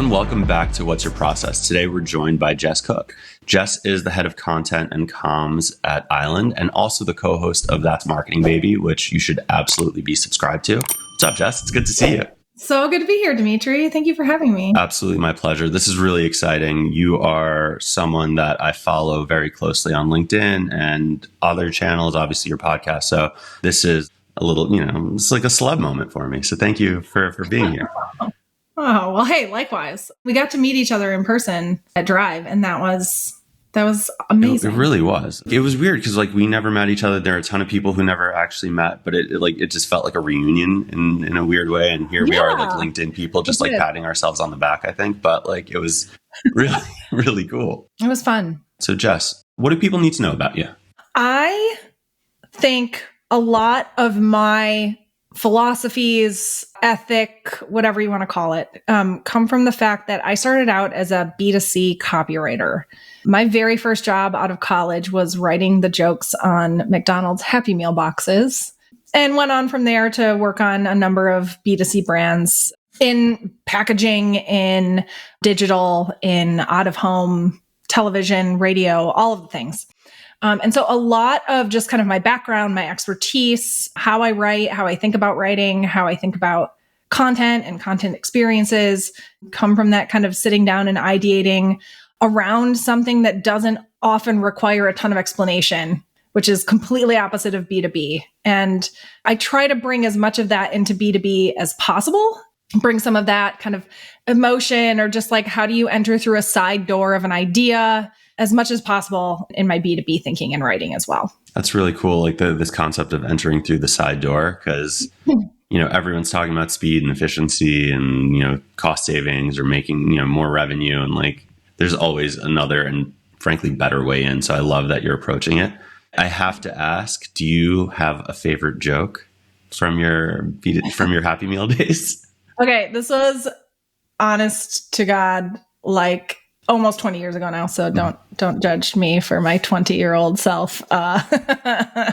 everyone. Welcome back to What's Your Process? Today, we're joined by Jess Cook. Jess is the head of content and comms at Island and also the co-host of That's Marketing Baby, which you should absolutely be subscribed to. What's up, Jess? It's good to see you. So good to be here, Dimitri. Thank you for having me. Absolutely my pleasure. This is really exciting. You are someone that I follow very closely on LinkedIn and other channels, obviously your podcast. So this is a little, it's like a celeb moment for me. So thank you for being here. Oh, well, hey, likewise. We got to meet each other in person at Drive, and that was amazing. It really was. It was weird because we never met each other. There are a ton of people who never actually met, but it just felt like a reunion in a weird way. And here we are, LinkedIn people, just patting ourselves on the back, I think. But it was really, really cool. It was fun. So Jess, what do people need to know about you? I think a lot of my philosophies, ethic, whatever you want to call it, come from the fact that I started out as a B2C copywriter. My very first job out of college was writing the jokes on McDonald's Happy Meal boxes and went on from there to work on a number of B2C brands in packaging, in digital, in out-of-home, television, radio, all of the things. And so a lot of just kind of my background, my expertise, how I write, how I think about writing, how I think about content and content experiences come from that kind of sitting down and ideating around something that doesn't often require a ton of explanation, which is completely opposite of B2B. And I try to bring as much of that into B2B as possible, bring some of that kind of emotion or just how do you enter through a side door of an idea as much as possible in my B2B thinking and writing as well. That's really cool. This concept of entering through the side door, because, everyone's talking about speed and efficiency and, cost savings or making, more revenue. And there's always another and frankly better way in. So I love that you're approaching it. I have to ask, do you have a favorite joke from your Happy Meal days? Okay. This was honest to God, almost 20 years ago now. So don't judge me for my 20-year-old self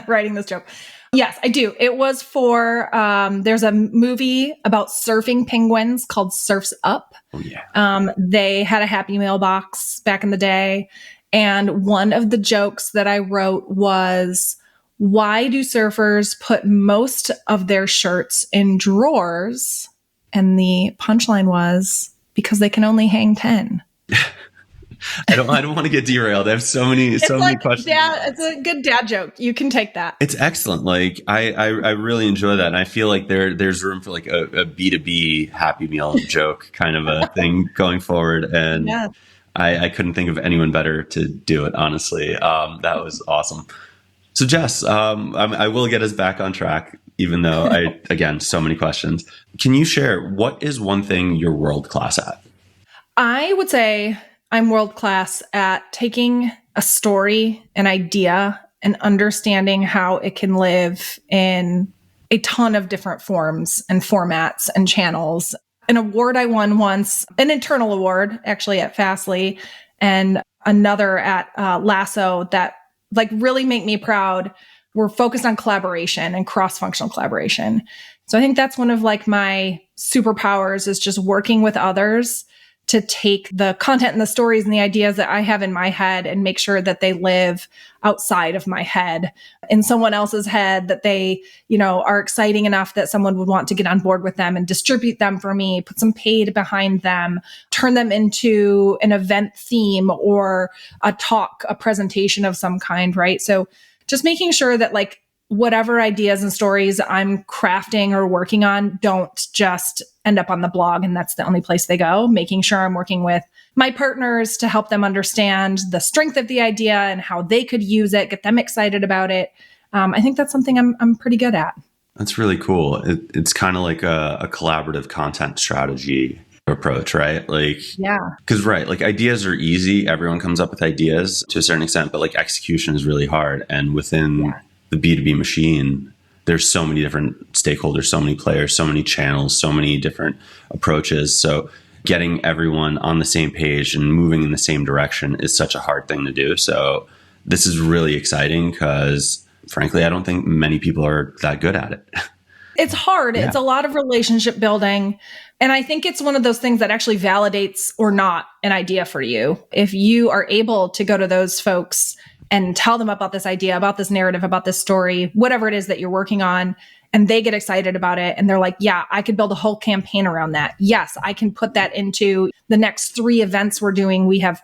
writing this joke. Yes, I do. It was for, there's a movie about surfing penguins called Surf's Up. Oh, yeah. They had a Happy Meal box back in the day. And one of the jokes that I wrote was, why do surfers put most of their shirts in drawers? And the punchline was, because they can only hang 10. I don't want to get derailed. I have so many questions. It's a good dad joke. You can take that. It's excellent. I really enjoy that. And I feel there's room for a B2B Happy Meal joke kind of a thing going forward. And yeah. I couldn't think of anyone better to do it, honestly. That was awesome. So Jess, I will get us back on track, even though again, so many questions. Can you share what is one thing you're world class at? I would say I'm world-class at taking a story, an idea, and understanding how it can live in a ton of different forms and formats and channels. An award I won once, an internal award, actually at Fastly, and another at Lasso that really make me proud. We're focused on collaboration and cross-functional collaboration. So I think that's one of my superpowers is just working with others to take the content and the stories and the ideas that I have in my head and make sure that they live outside of my head, in someone else's head, that they, are exciting enough that someone would want to get on board with them and distribute them for me, put some paid behind them, turn them into an event theme or a talk, a presentation of some kind, right? So just making sure that whatever ideas and stories I'm crafting or working on don't just end up on the blog and that's the only place they go, making sure I'm working with my partners to help them understand the strength of the idea and how they could use it, get them excited about it. I think that's something I'm pretty good at. That's really cool. It's kind of like a collaborative content strategy approach, right? Yeah. Because ideas are easy. Everyone comes up with ideas to a certain extent, but execution is really hard. And within the B2B machine, there's so many different stakeholders, so many players, so many channels, so many different approaches. So getting everyone on the same page and moving in the same direction is such a hard thing to do. So this is really exciting because frankly, I don't think many people are that good at it. It's hard. Yeah. It's a lot of relationship building. And I think it's one of those things that actually validates or not an idea for you. If you are able to go to those folks and tell them about this idea, about this narrative, about this story, whatever it is that you're working on, and they get excited about it. And they're like, yeah, I could build a whole campaign around that. Yes, I can put that into the next 3 events we're doing. We have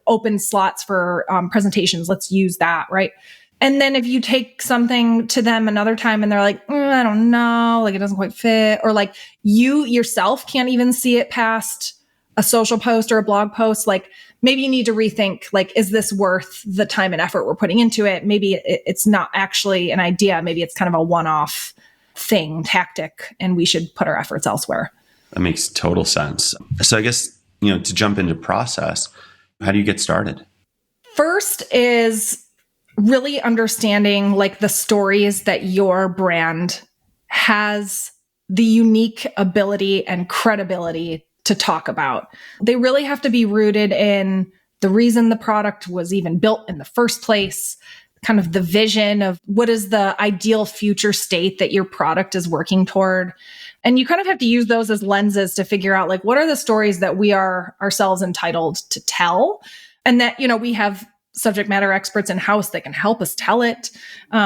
open slots for presentations. Let's use that, right? And then if you take something to them another time and they're like, I don't know, like it doesn't quite fit, or like you yourself can't even see it past a social post or a blog post, like maybe you need to rethink, like, is this worth the time and effort we're putting into it? Maybe it's not actually an idea. Maybe it's kind of a one-off tactic, and we should put our efforts elsewhere. That makes total sense. So I guess, to jump into process, how do you get started? First is really understanding like the stories that your brand has the unique ability and credibility to talk about. They really have to be rooted in the reason the product was even built in the first place, kind of the vision of what is the ideal future state that your product is working toward. And you kind of have to use those as lenses to figure out like, what are the stories that we are ourselves entitled to tell? And that, we have subject matter experts in-house that can help us tell it,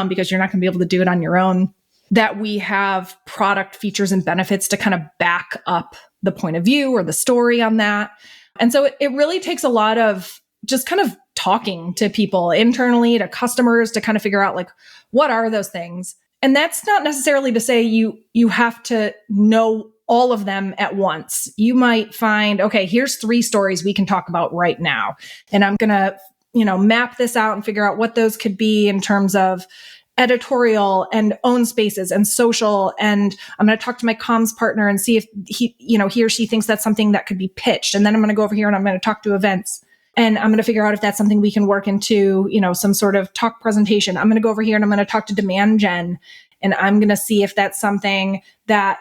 because you're not going to be able to do it on your own. That we have product features and benefits to kind of back up the point of view or the story on that. And so it really takes a lot of just kind of talking to people internally, to customers, to kind of figure out like, what are those things? And that's not necessarily to say you have to know all of them at once. You might find, okay, here's 3 stories we can talk about right now. And I'm going to, map this out and figure out what those could be in terms of editorial and own spaces and social. And I'm going to talk to my comms partner and see if he or she thinks that's something that could be pitched. And then I'm going to go over here and I'm going to talk to events. And I'm going to figure out if that's something we can work into, some sort of talk presentation. I'm going to go over here and I'm going to talk to demand gen. And I'm going to see if that's something that,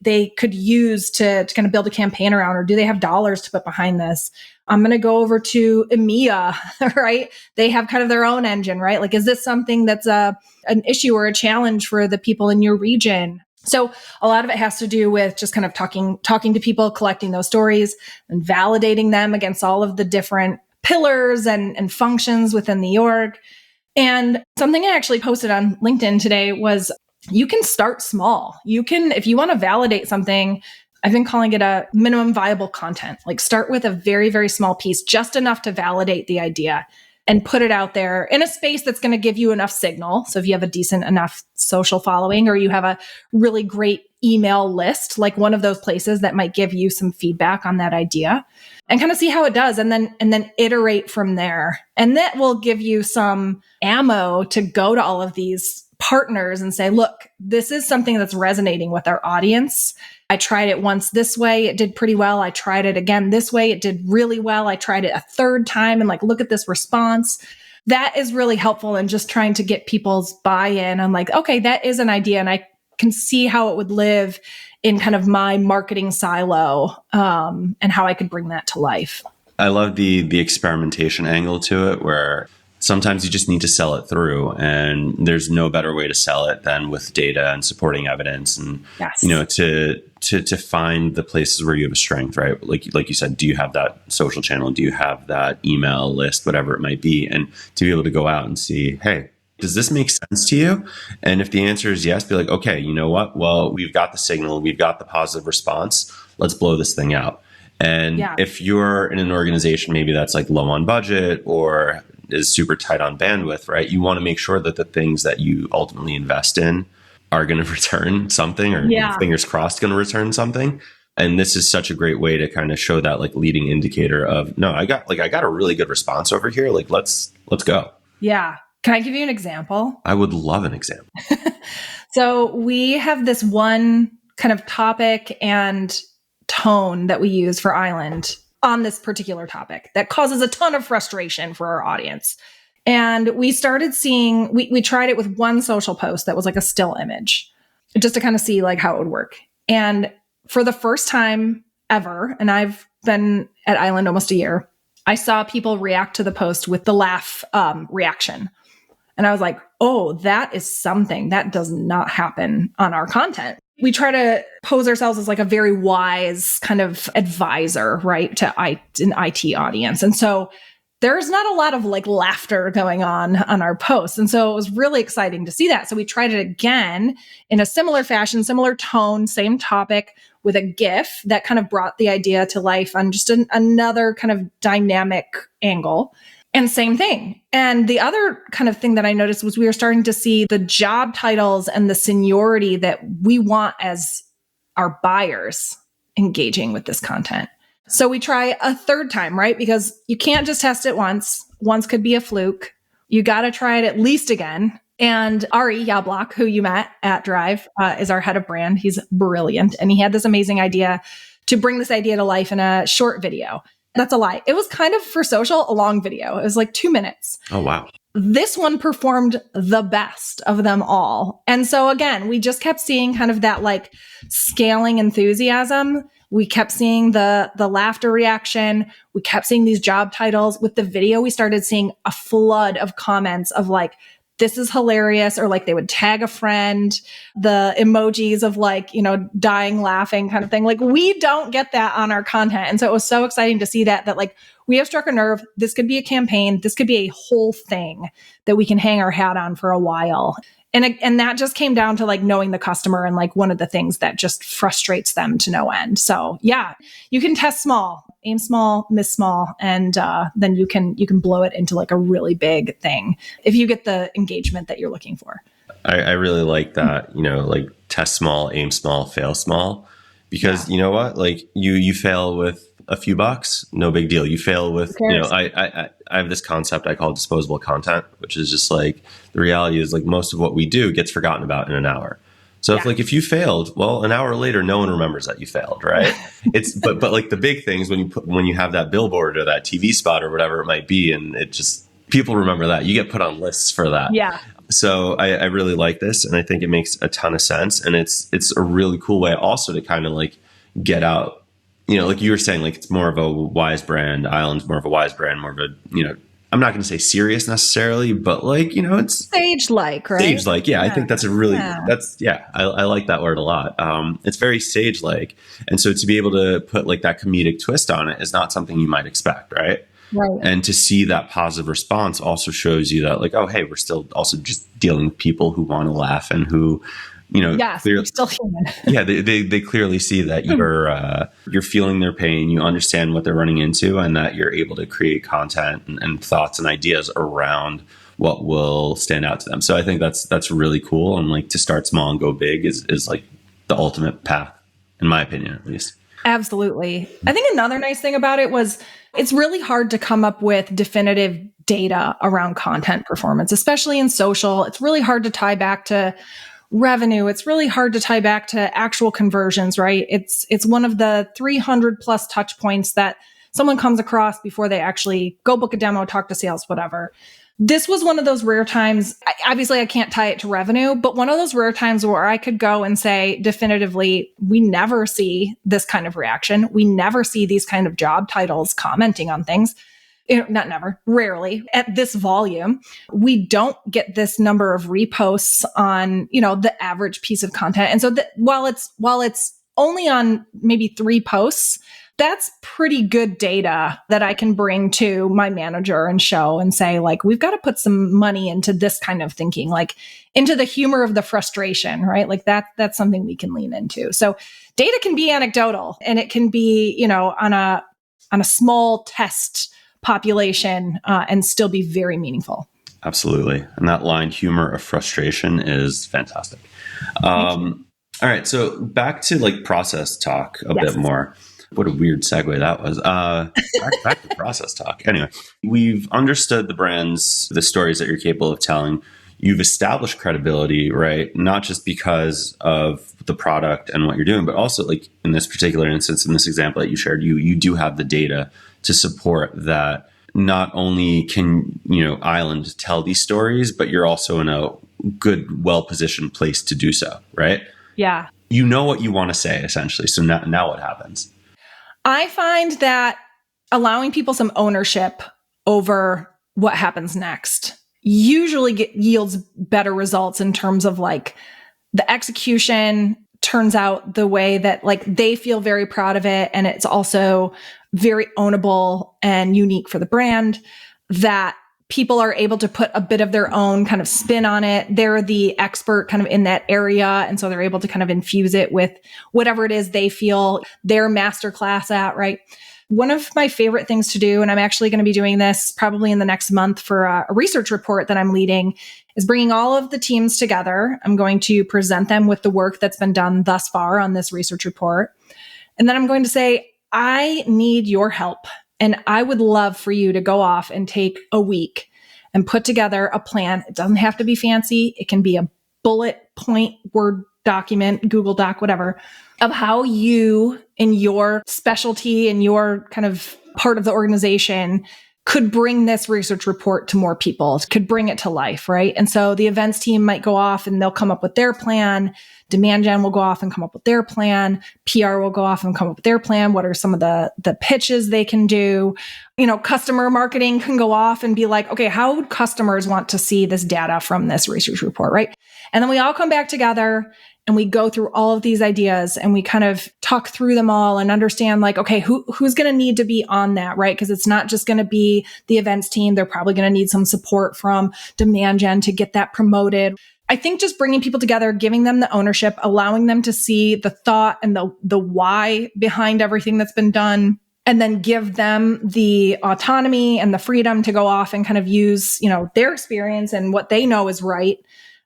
they could use to kind of build a campaign around, or do they have dollars to put behind this? I'm going to go over to EMEA, right? They have kind of their own engine, right? Like, is this something that's an issue or a challenge for the people in your region? So a lot of it has to do with just kind of talking to people, collecting those stories and validating them against all of the different pillars and functions within the org. And something I actually posted on LinkedIn today was, you can start small. You can, if you want to validate something, I've been calling it a minimum viable content. Like, start with a very, very small piece, just enough to validate the idea, and put it out there in a space that's going to give you enough signal. So if you have a decent enough social following, or you have a really great email list, like one of those places that might give you some feedback on that idea, and kind of see how it does. And then iterate from there. And that will give you some ammo to go to all of these partners and say, look, this is something that's resonating with our audience. I tried it once this way. It did pretty well. I tried it again this way. It did really well. I tried it a 3rd time and look at this response. That is really helpful in just trying to get people's buy-in on okay, that is an idea, and I can see how it would live in kind of my marketing silo, and how I could bring that to life. I love the experimentation angle to it, where sometimes you just need to sell it through, and there's no better way to sell it than with data and supporting evidence, and yes. To find the places where you have a strength, right? Like you said, do you have that social channel? Do you have that email list, whatever it might be? And to be able to go out and see, hey, does this make sense to you? And if the answer is yes, be like, okay, you know what? Well, we've got the signal, we've got the positive response. Let's blow this thing out. And if you're in an organization, maybe that's low on budget or is super tight on bandwidth, right? You want to make sure that the things that you ultimately invest in are going to return something, or fingers crossed going to return something. And this is such a great way to kind of show that leading indicator of, no, I got a really good response over here. Let's go. Yeah. Can I give you an example? I would love an example. So we have this one kind of topic and tone that we use for Island on this particular topic that causes a ton of frustration for our audience. And we started seeing, we tried it with one social post that was a still image, just to kind of see how it would work. And for the first time ever, and I've been at Island almost a year, I saw people react to the post with the laugh reaction. And I was like, oh, that is something that does not happen on our content. We try to pose ourselves as like a very wise kind of advisor, right, to an IT audience. And so there's not a lot of like laughter going on our posts. And so it was really exciting to see that. So we tried it again in a similar fashion, similar tone, same topic, with a GIF that kind of brought the idea to life on just another kind of dynamic angle. And same thing. And the other kind of thing that I noticed was we were starting to see the job titles and the seniority that we want as our buyers engaging with this content. So we try a third time, right? Because you can't just test it once. Once could be a fluke. You got to try it at least again. And Ari Yablok, who you met at Drive, is our head of brand. He's brilliant. And he had this amazing idea to bring this idea to life in a short video. That's a lie. It was kind of, for social, a long video. It was like 2 minutes. Oh, wow. This one performed the best of them all. And so again, we just kept seeing kind of that like scaling enthusiasm. We kept seeing the laughter reaction. We kept seeing these job titles. With the video, we started seeing a flood of comments of like, this is hilarious, or like they would tag a friend, the emojis of like, dying laughing kind of thing. Like, we don't get that on our content. And so it was so exciting to see that like we have struck a nerve. This could be a campaign. This could be a whole thing that we can hang our hat on for a while. And that just came down to like knowing the customer and like one of the things that just frustrates them to no end. So yeah, you can test small, aim small, miss small, and then you can blow it into like a really big thing if you get the engagement that you're looking for. I really like that, like test small, aim small, fail small, because you know what, like you fail with a few bucks, no big deal. You fail with, I have this concept I call disposable content, which is just like, the reality is like most of what we do gets forgotten about in an hour. So if you failed, well, an hour later, no one remembers that you failed, right? but like the big things when you have that billboard or that TV spot or whatever it might be, and it just, people remember that. You get put on lists for that. Yeah. So I really like this, and I think it makes a ton of sense, and it's a really cool way also to kind of like get out. Like you were saying, like it's more of a wise brand. Island's more of a wise brand, more of a, I'm not going to say serious necessarily, but like, it's sage-like, right? Sage-like. Yeah. I think that's I like that word a lot. It's very sage-like. And so to be able to put like that comedic twist on it is not something you might expect. Right. Right. And to see that positive response also shows you that like, oh, hey, we're still also just dealing with people who want to laugh and who, yes, clearly, you're still human. Yeah, they clearly see that you're feeling their pain, you understand what they're running into, and that you're able to create content and thoughts and ideas around what will stand out to them. So I think that's really cool. And like to start small and go big is like the ultimate path, in my opinion, at least. Absolutely. I think another nice thing about it was it's really hard to come up with definitive data around content performance, especially in social. It's really hard to tie back to revenue. It's really hard to tie back to actual conversions, right? It's one of the 300 plus touch points that someone comes across before they actually go book a demo, talk to sales, whatever. This was one of those rare times. Obviously, I can't tie it to revenue, but one of those rare times where I could go and say definitively, we never see this kind of reaction. We never see these kind of job titles commenting on things. Not never, rarely at this volume. We don't get this number of reposts on, the average piece of content. And so while it's only on maybe 3 posts, that's pretty good data that I can bring to my manager and show and say, like, we've got to put some money into this kind of thinking, like into the humor of the frustration, right? Like that's something we can lean into. So data can be anecdotal, and it can be, on a small test population and still be very meaningful. Absolutely. And that line, humor of frustration, is fantastic. All right. So back to like process talk a bit more. What a weird segue that was. Back to process talk. Anyway, we've understood the brands, the stories that you're capable of telling. You've established credibility, right? Not just because of the product and what you're doing, but also like in this particular instance, in this example that you shared, you do have the data to support that. Not only can, Island tell these stories, but you're also in a good, well-positioned place to do so, right? Yeah. You know what you want to say, essentially. So now what happens? I find that allowing people some ownership over what happens next yields better results in terms of like the execution, turns out the way that like they feel very proud of it. And it's also very ownable and unique for the brand, that people are able to put a bit of their own kind of spin on it. They're the expert kind of in that area. And so they're able to kind of infuse it with whatever it is they feel their masterclass at, right? One of my favorite things to do, and I'm actually going to be doing this probably in the next month for a research report that I'm leading, is bringing all of the teams together. I'm going to present them with the work that's been done thus far on this research report. And then I'm going to say, I need your help. And I would love for you to go off and take a week and put together a plan. It doesn't have to be fancy. It can be a bullet point Word document, Google Doc, whatever, of how you in your specialty and your kind of part of the organization could bring this research report to more people, could bring it to life, right? And so the events team might go off and they'll come up with their plan. Demand gen will go off and come up with their plan. PR will go off and come up with their plan. What are some of the pitches they can do? Customer marketing can go off and be like, okay, how would customers want to see this data from this research report, right? And then we all come back together and we go through all of these ideas and we kind of talk through them all and understand like, okay, who's going to need to be on that, right? Because it's not just going to be the events team. They're probably going to need some support from demand gen to get that promoted. I think just bringing people together, giving them the ownership, allowing them to see the thought and the why behind everything that's been done, and then give them the autonomy and the freedom to go off and kind of use, their experience and what they know is right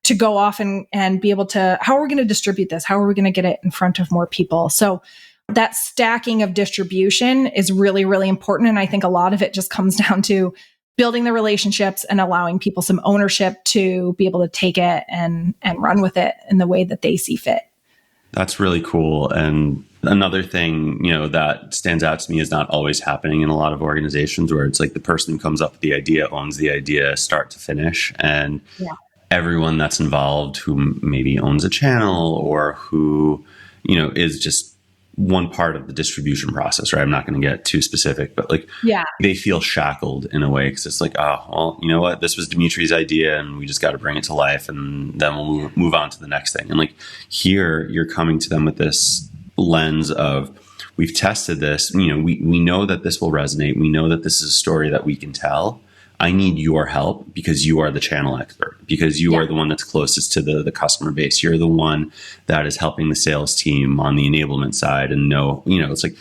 to go off and be able to, how are we going to distribute this? How are we going to get it in front of more people? So that stacking of distribution is really, really important. And I think a lot of it just comes down to building the relationships and allowing people some ownership to be able to take it and run with it in the way that they see fit. That's really cool. And another thing, that stands out to me is not always happening in a lot of organizations, where it's like the person who comes up with the idea owns the idea start to finish. And everyone that's involved who maybe owns a channel or who, is just one part of the distribution process, right? I'm not going to get too specific, but they feel shackled in a way, because it's like, oh, well, you know what? This was Dimitri's idea and we just got to bring it to life, and then we'll move on to the next thing. And like here, you're coming to them with this lens of, we've tested this, we know that this will resonate. We know that this is a story that we can tell. I need your help because you are the channel expert, because you are the one that's closest to the customer base. You're the one that is helping the sales team on the enablement side. And it's like,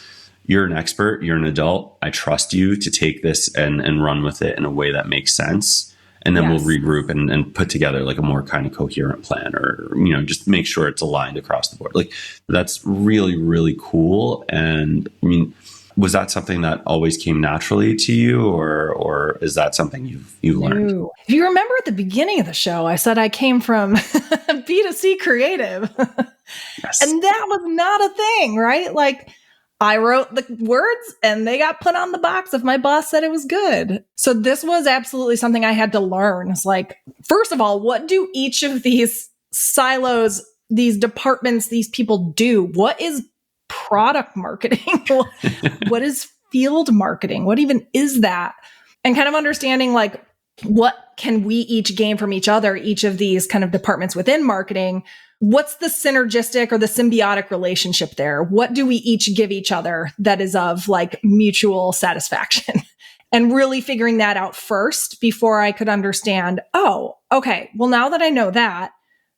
you're an expert, you're an adult. I trust you to take this and run with it in a way that makes sense. And then we'll regroup and put together like a more kind of coherent plan, or, just make sure it's aligned across the board. Like, that's really, really cool. And I mean, was that something that always came naturally to you, or is that something you've learned? No. If you remember at the beginning of the show, I said I came from B2C creative. Yes. And that was not a thing, right? Like, I wrote the words and they got put on the box if my boss said it was good. So this was absolutely something I had to learn. It's like, first of all, what do each of these silos, these departments, these people do? What is product marketing? What is field marketing? What even is that? And kind of understanding like, what can we each gain from each other, each of these kind of departments within marketing? What's the synergistic or the symbiotic relationship there? What do we each give each other that is of like mutual satisfaction? And really figuring that out first before I could understand, oh, okay, well, now that I know that,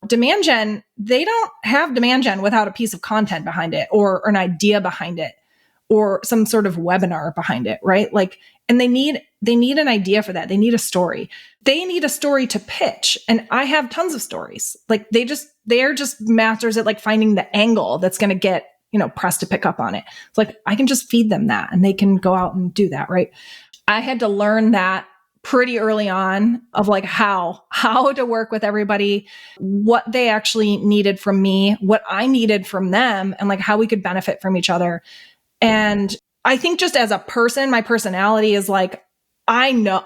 demand gen, they don't have demand gen without a piece of content behind it, or an idea behind it, or some sort of webinar behind it, right? Like, and they need an idea for that. They need a story. They need a story to pitch. And I have tons of stories. Like, they're just masters at like finding the angle that's going to get, press to pick up on it. It's like, I can just feed them that and they can go out and do that, right? I had to learn that pretty early on, of like how to work with everybody, what they actually needed from me, what I needed from them, and like how we could benefit from each other. And I think just as a person, my personality is like, I know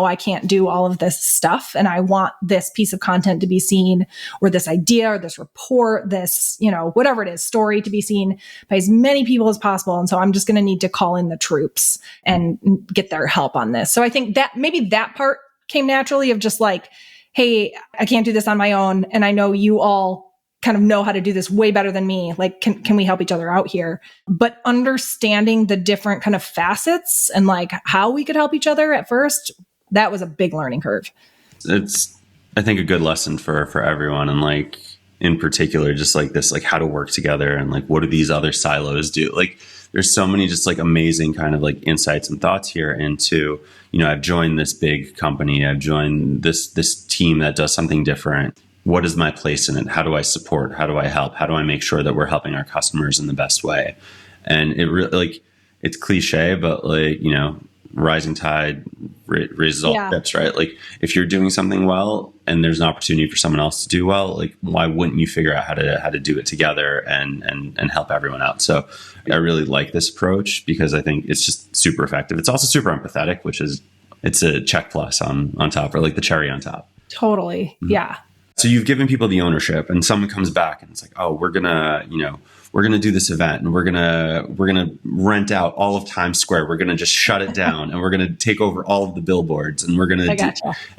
I can't do all of this stuff, and I want this piece of content to be seen, or this idea, or this report, this, whatever it is, story to be seen by as many people as possible. And so I'm just going to need to call in the troops and get their help on this. So I think that maybe that part came naturally, of just like, hey, I can't do this on my own. And I know you all kind of know how to do this way better than me. Like, can we help each other out here? But understanding the different kind of facets and like how we could help each other at first, that was a big learning curve. It's, I think, a good lesson for everyone. And like, in particular, just like this, like how to work together and like, what do these other silos do? Like, there's so many just like amazing kind of like insights and thoughts here into, you know, I've joined this big company. I've joined this team that does something different. What is my place in it? How do I support? How do I help? How do I make sure that we're helping our customers in the best way? And it really, like, it's cliche, but like, you know, rising tide raises all ships, right? Like, if you're doing something well and there's an opportunity for someone else to do well, like, why wouldn't you figure out how to do it together and help everyone out? So I really like this approach because I think it's just super effective. It's also super empathetic, which is, it's a check plus on top, or like the cherry on top. Totally. Mm-hmm. Yeah. So you've given people the ownership, and someone comes back and it's like, oh, we're gonna do this event, and we're gonna rent out all of Times Square. We're gonna just shut it down, and we're gonna take over all of the billboards, and we're gonna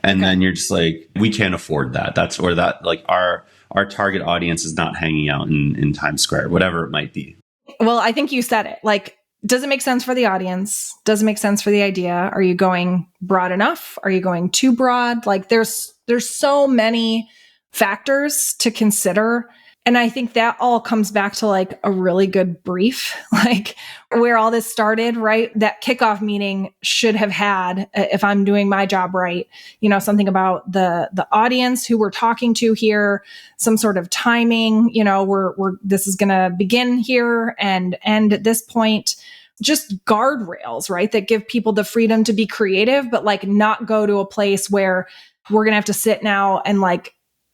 then you're just like, we can't afford that. That's where that, like, our target audience is not hanging out in Times Square, whatever it might be. Well, I think you said it. Like, does it make sense for the audience? Does it make sense for the idea? Are you going broad enough? Are you going too broad? Like, there's so many factors to consider. And I think that all comes back to like a really good brief, like where all this started, right? That kickoff meeting should have had, if I'm doing my job right, you know, something about the audience who we're talking to here, some sort of timing, you know, this is going to begin here and end at this point. Just guardrails, right? That give people the freedom to be creative, but like not go to a place where we're going to have to sit now and like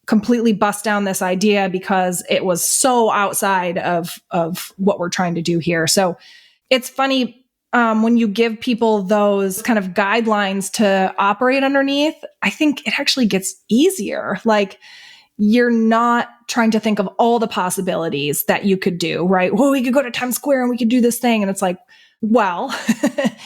completely bust down this idea because it was so outside of what we're trying to do here. So it's funny when you give people those kind of guidelines to operate underneath, I think it actually gets easier. Like, you're not trying to think of all the possibilities that you could do, right? Well, we could go to Times Square and we could do this thing. And it's like, well,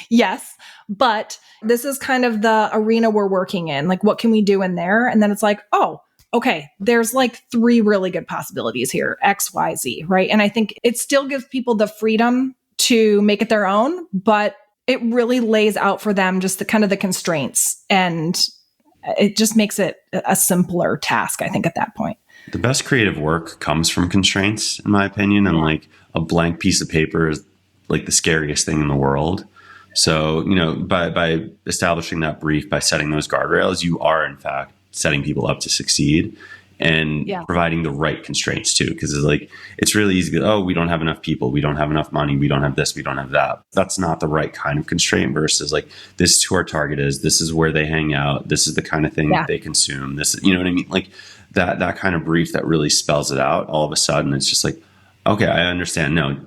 yes, but this is kind of the arena we're working in. Like, what can we do in there? And then it's like, oh, okay, there's like 3 really good possibilities here, X, Y, Z, right? And I think it still gives people the freedom to make it their own, but it really lays out for them just the kind of the constraints, and it just makes it a simpler task, I think, at that point. The best creative work comes from constraints, in my opinion, and like a blank piece of paper is like the scariest thing in the world. So, you know, by establishing that brief, by setting those guardrails, you are in fact setting people up to succeed and providing the right constraints too. Because it's like, it's really easy to go, oh, we don't have enough people, we don't have enough money, we don't have this, we don't have that. That's not the right kind of constraint versus like, this is who our target is, this is where they hang out, this is the kind of thing that they consume. This is, you know what I mean? Like that kind of brief that really spells it out. All of a sudden it's just like, okay, I understand. No,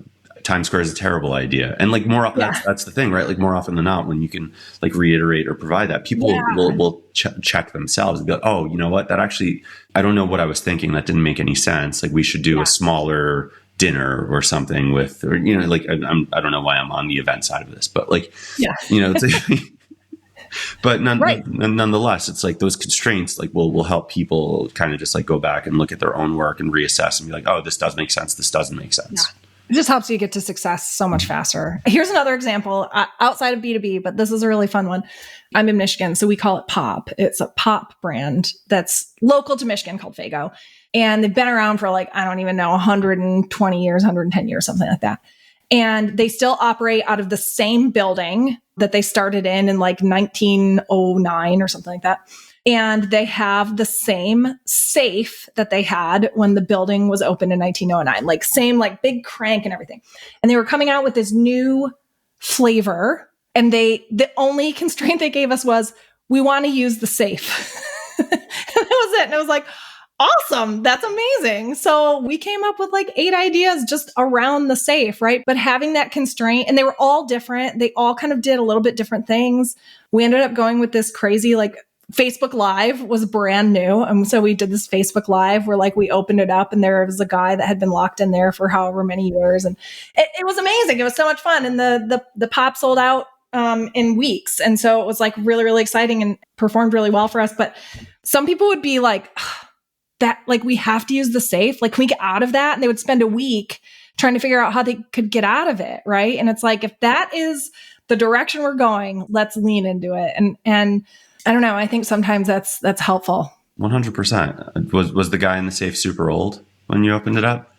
Times Square is a terrible idea. And like more often, that's the thing, right? Like more often than not, when you can like reiterate or provide that, people will check themselves and be like, oh, you know what? That actually, I don't know what I was thinking. That didn't make any sense. Like, we should do a smaller dinner or something with, or, you know, like, I don't know why I'm on the event side of this, but like, you know, it's like, but nonetheless, it's like those constraints like will help people kind of just like go back and look at their own work and reassess and be like, oh, this does make sense. This doesn't make sense. Yeah. It just helps you get to success so much faster. Here's another example outside of B2B, but this is a really fun one. I'm in Michigan, so we call it Pop. It's a pop brand that's local to Michigan called Faygo. And they've been around for like, I don't even know, 120 years, 110 years, something like that. And they still operate out of the same building that they started in like 1909 or something like that. And they have the same safe that they had when the building was opened in 1909, like same, like big crank and everything. And they were coming out with this new flavor. And the only constraint they gave us was, we want to use the safe. And that was it. And it was like, awesome. That's amazing. So we came up with like 8 ideas just around the safe, right? But having that constraint, and they were all different. They all kind of did a little bit different things. We ended up going with this crazy, like, Facebook Live was brand new. And so we did this Facebook Live where like we opened it up and there was a guy that had been locked in there for however many years. And it was amazing. It was so much fun. And the pop sold out in weeks. And so it was like really, really exciting and performed really well for us. But some people would be like, that like we have to use the safe. Like, can we get out of that? And they would spend a week trying to figure out how they could get out of it. Right. And it's like, if that is the direction we're going, let's lean into it. And I don't know. I think sometimes that's helpful. 100%. Was the guy in the safe super old when you opened it up?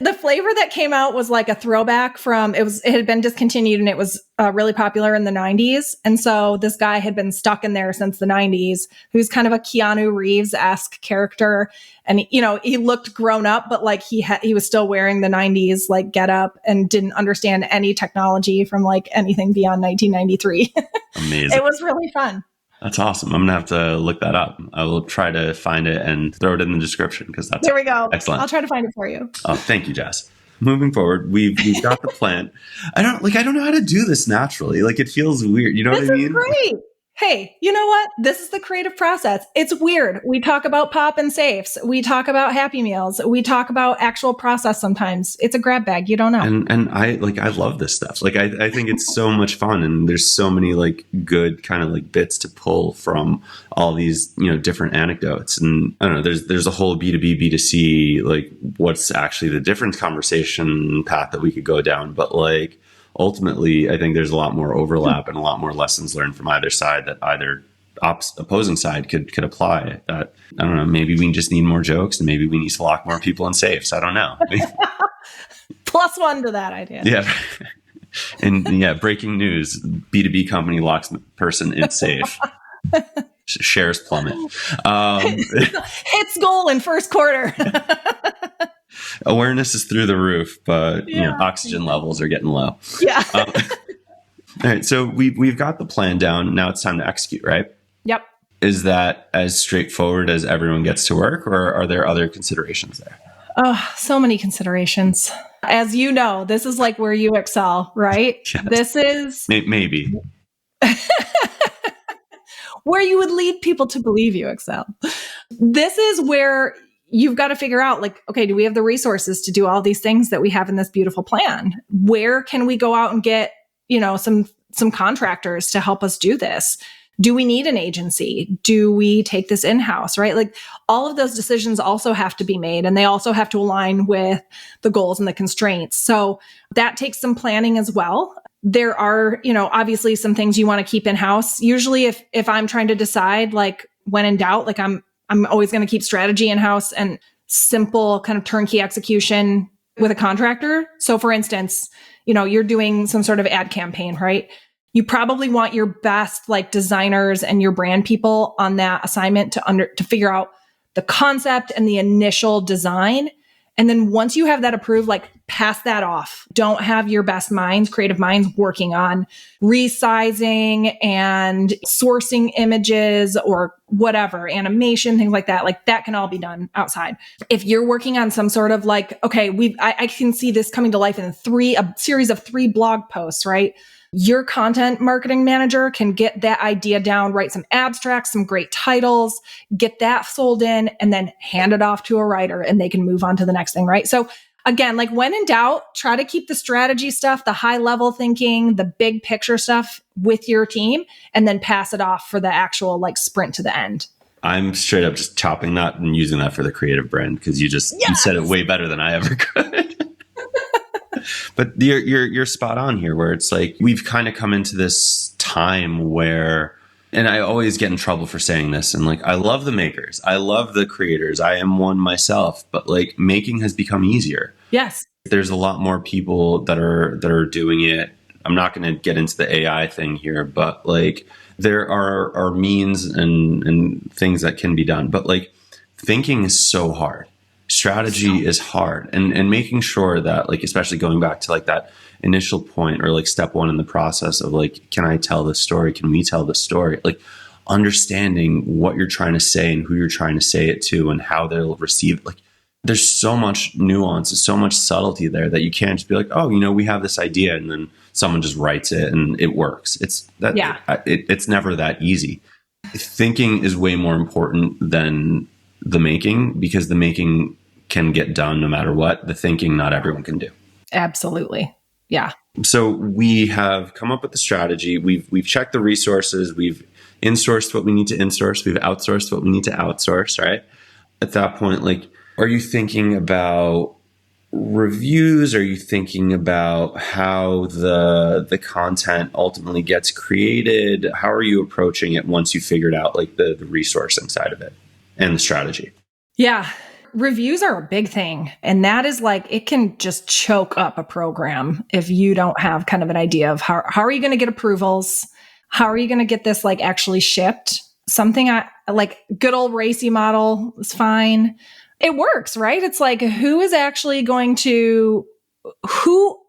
The flavor that came out was like a throwback from, it had been discontinued and it was really popular in the 90s. And so this guy had been stuck in there since the 90s, who's kind of a Keanu Reeves-esque character. And, you know, he looked grown up, but like he was still wearing the 90s like get up and didn't understand any technology from like anything beyond 1993. Amazing. It was really fun. That's awesome. I'm going to have to look that up. I will try to find it and throw it in the description because that's there we go. Excellent. I'll try to find it for you. Oh, thank you, Jess. Moving forward, we've got the plan. I don't know how to do this naturally. Like, it feels weird. You know what I mean? This is great. Hey, you know what? This is the creative process. It's weird. We talk about pop and safes. We talk about Happy Meals. We talk about actual process sometimes. It's a grab bag. You don't know. And I love this stuff. Like, I think it's so much fun. And there's so many like good kind of like bits to pull from all these, you know, different anecdotes. And I don't know, there's a whole B2B, B2C, like what's actually the different conversation path that we could go down. But like, ultimately, I think there's a lot more overlap and a lot more lessons learned from either side that either opposing side could apply. That, I don't know, maybe we just need more jokes and maybe we need to lock more people in safes. I don't know. +1 to that idea. Yeah. And yeah, breaking news, B2B company locks person in safe. Shares plummet. Hits goal in first quarter. Awareness is through the roof, but you know, oxygen levels are getting low. Yeah. All right. So we've got the plan down. Now it's time to execute, right? Yep. Is that as straightforward as everyone gets to work, or are there other considerations there? Oh, so many considerations. As you know, this is like where you excel, right? Yes. This is maybe where you would lead people to believe you excel. This is where you've got to figure out, like, okay, do we have the resources to do all these things that we have in this beautiful plan? Where can we go out and get, you know, some contractors to help us do this? Do we need an agency? Do we take this in-house, right? Like, all of those decisions also have to be made, and they also have to align with the goals and the constraints. So that takes some planning as well. There are, you know, obviously some things you want to keep in-house. Usually if I'm trying to decide, like, when in doubt, like I'm always going to keep strategy in-house and simple kind of turnkey execution with a contractor. So for instance, you know, you're doing some sort of ad campaign, right? You probably want your best like designers and your brand people on that assignment to figure out the concept and the initial design. And then once you have that approved, like, pass that off. Don't have your best minds, creative minds, working on resizing and sourcing images or whatever, animation, things like that. Like, that can all be done outside. If you're working on some sort of like, okay, I can see this coming to life in a series of 3 blog posts, right? Your content marketing manager can get that idea down, write some abstracts, some great titles, get that sold in, and then hand it off to a writer and they can move on to the next thing, right? So again, like, when in doubt, try to keep the strategy stuff, the high level thinking, the big picture stuff with your team, and then pass it off for the actual like sprint to the end. I'm straight up just chopping that and using that for the creative brand because you said it way better than I ever could. But you're spot on here, where it's like we've kind of come into this time where, and I always get in trouble for saying this, and like, I love the makers, I love the creators, I am one myself, but like, making has become easier. Yes. There's a lot more people that are doing it. I'm not going to get into the AI thing here, but like, there are means and things that can be done, but like, thinking is so hard. Strategy is hard, and making sure that, like, especially going back to like that initial point or like step 1 in the process of like, can I tell this story? Can we tell this story? Like, understanding what you're trying to say and who you're trying to say it to and how they'll receive it. Like, there's so much nuance, so much subtlety there that you can't just be like, oh, you know, we have this idea and then someone just writes it and it works. It's never that easy. Thinking is way more important than the making, because the making can get done no matter what. The thinking, not everyone can do. Absolutely. Yeah. So we have come up with the strategy. We've checked the resources. We've insourced what we need to insource. We've outsourced what we need to outsource, right? At that point, like, are you thinking about reviews? Are you thinking about how the content ultimately gets created? How are you approaching it once you figured out like the resourcing side of it and the strategy? Yeah. Reviews are a big thing. And that is like, it can just choke up a program if you don't have kind of an idea of how are you going to get approvals? How are you going to get this like actually shipped? Something I like, good old racy model is fine. It works, right? It's like, who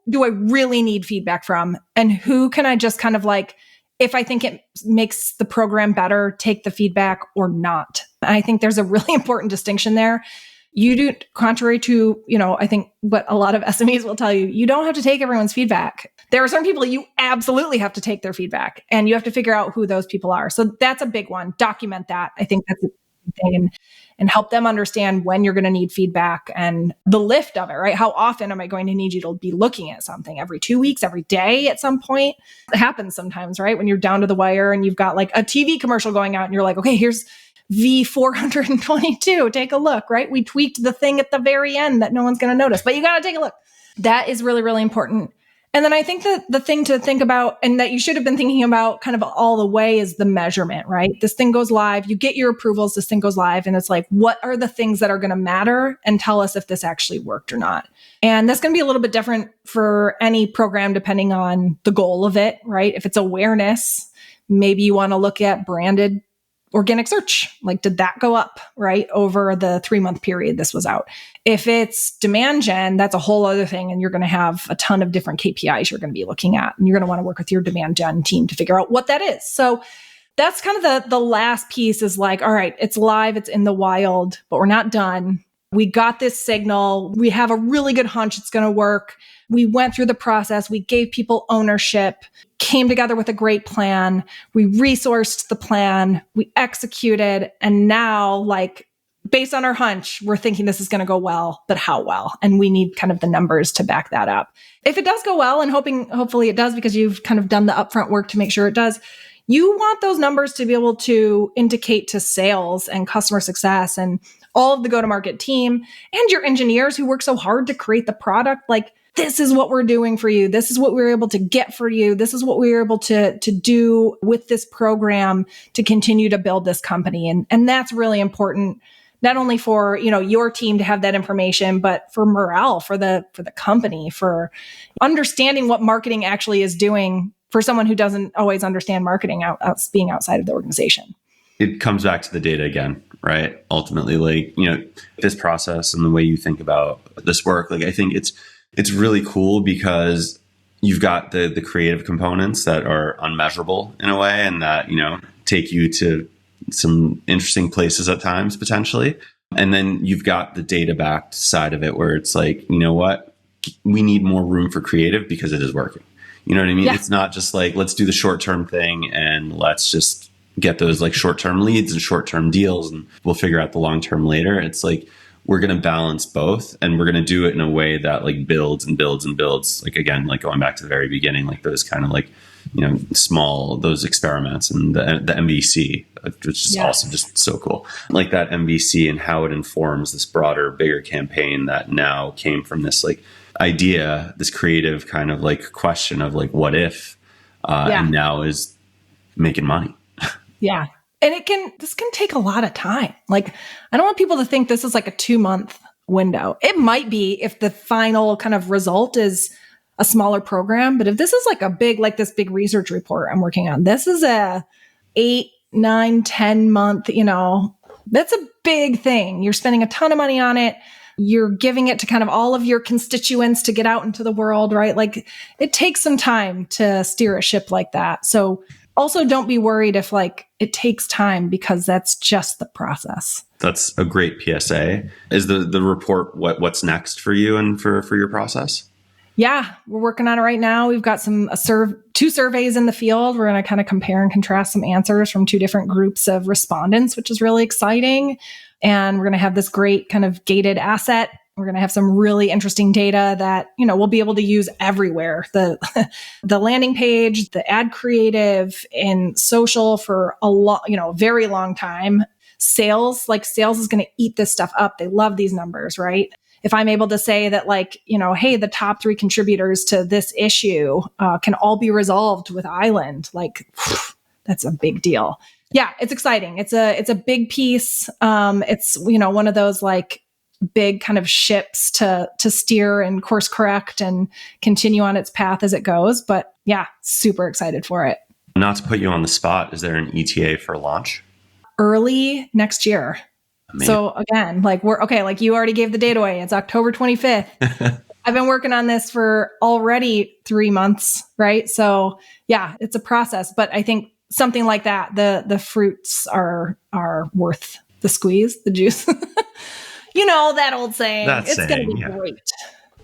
do I really need feedback from? And who can I just kind of like, if I think it makes the program better, take the feedback or not? I think there's a really important distinction there. You do, contrary to, I think what a lot of SMEs will tell you, you don't have to take everyone's feedback. There are certain people you absolutely have to take their feedback, and you have to figure out who those people are. So that's a big one. Document that. I think that's a thing, and help them understand when you're going to need feedback and the lift of it, right? How often am I going to need you to be looking at something? Every 2 weeks, every day at some point? It happens sometimes, right? When you're down to the wire and you've got like a TV commercial going out and you're like, okay, here's V422. Take a look, right? We tweaked the thing at the very end that no one's going to notice, but you got to take a look. That is really, really important. And then I think that the thing to think about, and that you should have been thinking about kind of all the way, is the measurement, right? This thing goes live, you get your approvals, this thing goes live, and it's like, what are the things that are going to matter and tell us if this actually worked or not? And that's going to be a little bit different for any program depending on the goal of it, right? If it's awareness, maybe you want to look at branded organic search. Like, did that go up, right, over the 3-month period this was out? If it's demand gen, that's a whole other thing. And you're going to have a ton of different KPIs you're going to be looking at. And you're going to want to work with your demand gen team to figure out what that is. So that's kind of the last piece is like, all right, it's live, it's in the wild, but we're not done. We got this signal. We have a really good hunch it's going to work. We went through the process. We gave people ownership, came together with a great plan. We resourced the plan. We executed. And now, like, based on our hunch, we're thinking this is going to go well, but how well? And we need kind of the numbers to back that up. If it does go well, and hopefully it does, because you've kind of done the upfront work to make sure it does, you want those numbers to be able to indicate to sales and customer success and all of the go-to-market team and your engineers who work so hard to create the product, like, this is what we're doing for you. This is what we were able to get for you. This is what we were able to do with this program to continue to build this company. And that's really important, not only for, your team to have that information, but for morale, for the company, for understanding what marketing actually is doing for someone who doesn't always understand marketing being outside of the organization. It comes back to the data again, right? Ultimately, like, this process and the way you think about this work, like, I think it's really cool because you've got the creative components that are unmeasurable in a way, and that, take you to some interesting places at times potentially. And then you've got the data backed side of it where it's like, you know what, we need more room for creative because it is working. You know what I mean? Yeah. It's not just like, let's do the short-term thing and let's just get those like short-term leads and short-term deals and we'll figure out the long-term later. It's like, we're going to balance both, and we're going to do it in a way that like builds and builds and builds. Like, again, like going back to the very beginning, like those kind of like, small, those experiments and the MVC, which is also just so cool. Like that MVC and how it informs this broader, bigger campaign that now came from this like idea, this creative kind of like question of like, what if, and now is making money. Yeah. And this can take a lot of time. Like, I don't want people to think this is like a 2-month window. It might be if the final kind of result is a smaller program. But if this is like a big, like this big research report I'm working on, this is a 8, 9, 10 month, that's a big thing. You're spending a ton of money on it. You're giving it to kind of all of your constituents to get out into the world, right? Like, it takes some time to steer a ship like that. So also, don't be worried if like it takes time, because that's just the process. That's a great PSA. Is the report what's next for you and for your process? Yeah, we're working on it right now. We've got 2 surveys in the field. We're going to kind of compare and contrast some answers from 2 different groups of respondents, which is really exciting. And we're going to have this great kind of gated asset We're going to have some really interesting data that, we'll be able to use everywhere. The the landing page, the ad creative, and social for a very long time. Sales is going to eat this stuff up. They love these numbers, right? If I'm able to say that, hey, the top 3 contributors to this issue can all be resolved with Island, that's a big deal. Yeah, it's exciting. It's a big piece. It's one of those big kind of ships to steer and course correct and continue on its path as it goes. But yeah, super excited for it. Not to put you on the spot, is there an ETA for launch? Early next year. Amazing. So again, we're okay. You already gave the date away. It's October 25th. I've been working on this for already 3 months, right? So yeah, it's a process, but I think something like that, the fruits are worth the squeeze, the juice. That old saying. It's going to be great.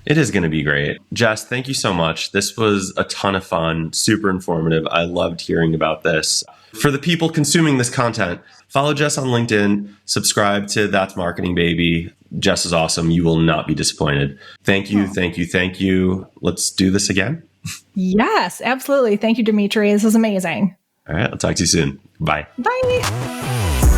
It is going to be great. Jess, thank you so much. This was a ton of fun, super informative. I loved hearing about this. For the people consuming this content, follow Jess on LinkedIn, subscribe to That's Marketing Baby. Jess is awesome. You will not be disappointed. Thank you, thank you, thank you. Let's do this again. Yes, absolutely. Thank you, Dimitri. This was amazing. All right. I'll talk to you soon. Bye. Bye.